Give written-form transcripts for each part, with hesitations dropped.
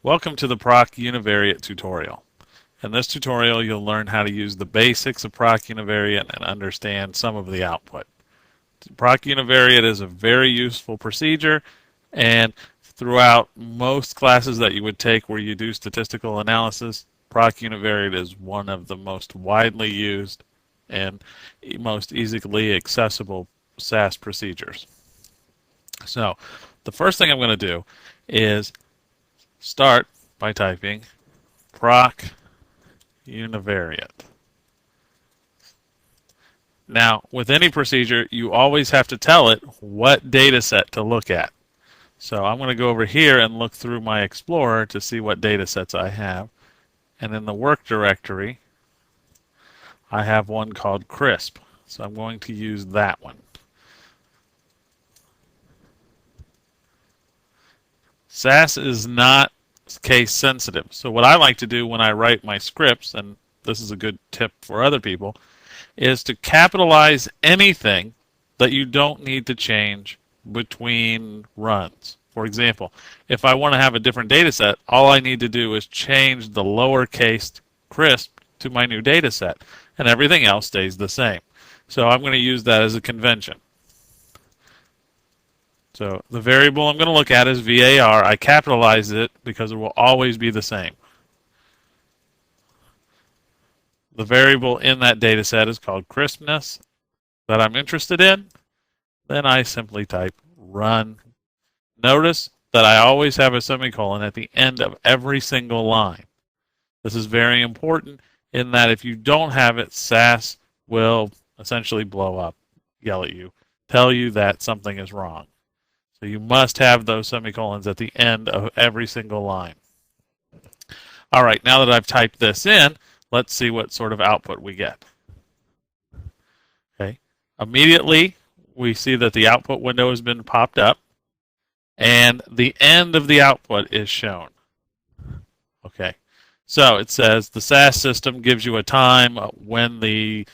Welcome to the PROC Univariate tutorial. In this tutorial, you'll learn how to use the basics of PROC Univariate and understand some of the output. PROC Univariate is a very useful procedure, and throughout most classes that you would take where you do statistical analysis, PROC Univariate is one of the most widely used and most easily accessible SAS procedures. So, the first thing I'm going to do is start by typing PROC univariate. Now, with any procedure, you always have to tell it what data set to look at. So I'm going to go over here and look through my Explorer to see what data sets I have. And in the work directory, I have one called CRISP. So I'm going to use that one. SAS is not case sensitive. So what I like to do when I write my scripts, and this is a good tip for other people, is to capitalize anything that you don't need to change between runs. For example, if I want to have a different data set, all I need to do is change the lowercase crisp to my new data set, and everything else stays the same. So I'm going to use that as a convention. So the variable I'm going to look at is VAR. I capitalize it because it will always be the same. The variable in that data set is called crispness that I'm interested in. Then I simply type run. Notice that I always have a semicolon at the end of every single line. This is very important in that if you don't have it, SAS will essentially blow up, yell at you, tell you that something is wrong. So you must have those semicolons at the end of every single line. All right, now that I've typed this in, let's see what sort of output we get. Okay, immediately we see that the output window has been popped up and the end of the output is shown. Okay, so it says the SAS system gives you a time when the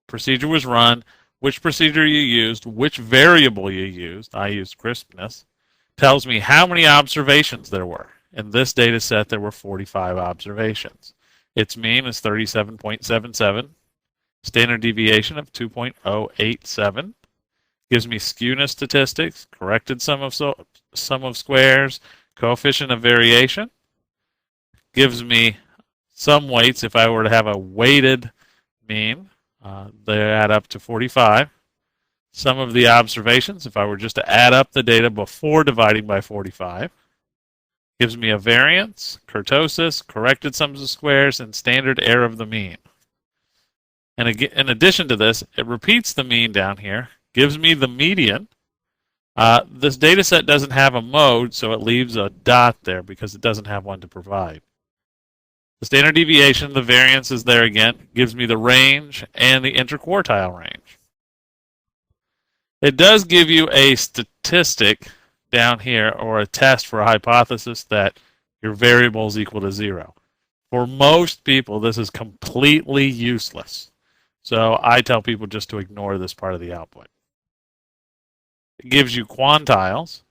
procedure was run, which procedure you used, which variable you used. I used crispness. Tells me how many observations there were. In this data set, there were 45 observations. Its mean is 37.77. Standard deviation of 2.087. Gives me skewness statistics, corrected sum of squares, coefficient of variation. Gives me some weights if I were to have a weighted mean. They add up to 45. Some of the observations, if I were just to add up the data before dividing by 45, gives me a variance, kurtosis, corrected sums of squares, and standard error of the mean. And again, in addition to this, it repeats the mean down here, gives me the median. This data set doesn't have a mode, so it leaves a dot there because it doesn't have one to provide. The standard deviation, the variance is there again, gives me the range and the interquartile range. It does give you a statistic down here or a test for a hypothesis that your variable is equal to 0. For most people, this is completely useless. So I tell people just to ignore this part of the output. It gives you quantiles,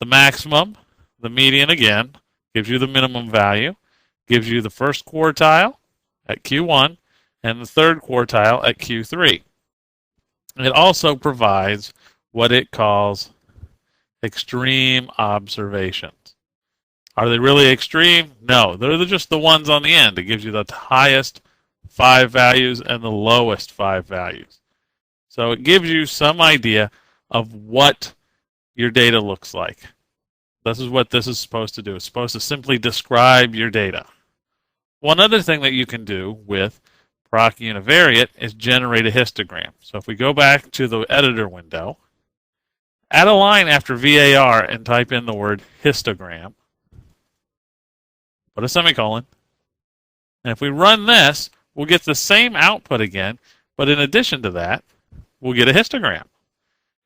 the maximum, the median again, gives you the minimum value. Gives you the first quartile at Q1 and the third quartile at Q3. It also provides what it calls extreme observations. Are they really extreme? No, they're just the ones on the end. It gives you the highest 5 values and the lowest 5 values. So it gives you some idea of what your data looks like. This is what this is supposed to do. It's supposed to simply describe your data. One other thing that you can do with PROC univariate is generate a histogram. So if we go back to the editor window, add a line after VAR and type in the word histogram, put a semicolon, and if we run this, we'll get the same output again, but in addition to that, we'll get a histogram.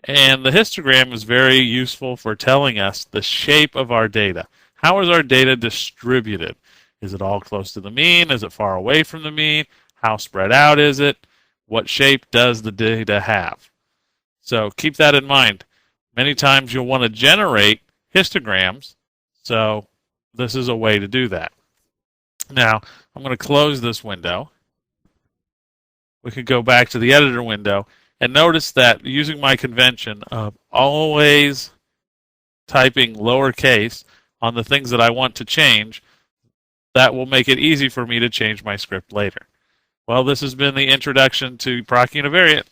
And the histogram is very useful for telling us the shape of our data. How is our data distributed? Is it all close to the mean? Is it far away from the mean? How spread out is it? What shape does the data have? So keep that in mind. Many times you'll want to generate histograms. So this is a way to do that. Now, I'm going to close this window. We could go back to the editor window and notice that using my convention of always typing lowercase on the things that I want to change, that will make it easy for me to change my script later. Well, this has been the introduction to PROC Univariate.